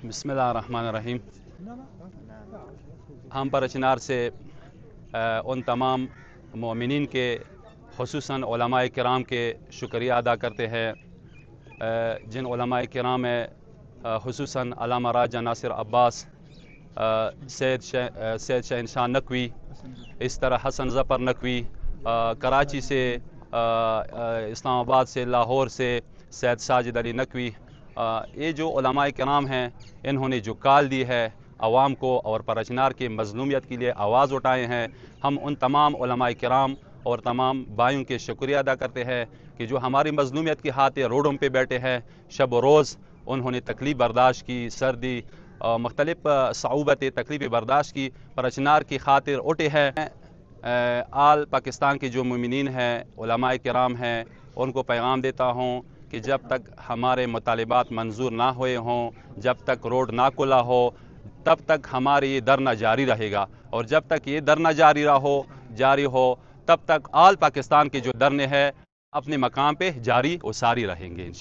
बिस्मिल्लाहिर्रहमानिर्रहीम। हम परचनार से उन तमाम मोमिनीन के खुसूसन उलमाए किराम के शुक्रिया अदा करते हैं जिन उलमाए किराम में खुसूसन अल्लामा राजा नासिर अब्बास, सैयद शहनशाह नकवी, इस तरह हसन ज़फ़र नकवी, कराची से, इस्लामाबाद से, लाहौर से सैयद साजिद अली नकवी, ये जो उलमाए किराम हैं इन्होंने जो काल दी है आवाम को और परचनार की मज़लूमियत के लिए आवाज़ उठाए हैं। हम उन तमाम उलमाए किराम और तमाम भाइयों के शुक्रिया अदा करते हैं कि जो हमारी मज़लूमियत की खातिर रोडों पे बैठे हैं, शब रोज़ उन्होंने तकलीफ़ बर्दाश्त की, सर्दी मुख्तलिफ़ सऊबतें तकलीफ़ बर्दाश्त की, परचनार की खातिर उठे हैं। आल पाकिस्तान के जो मोमिनीन हैं, उलमाए किराम हैं, उनको पैगाम देता हूँ कि जब तक हमारे मुतालिबात मंजूर ना हुए हों, जब तक रोड ना खुला हो, तब तक हमारे ये धरना जारी रहेगा। और जब तक ये धरना जारी हो तब तक आल पाकिस्तान के जो धरने हैं अपने मकाम पे जारी और सारी रहेंगे इंशाअल्लाह।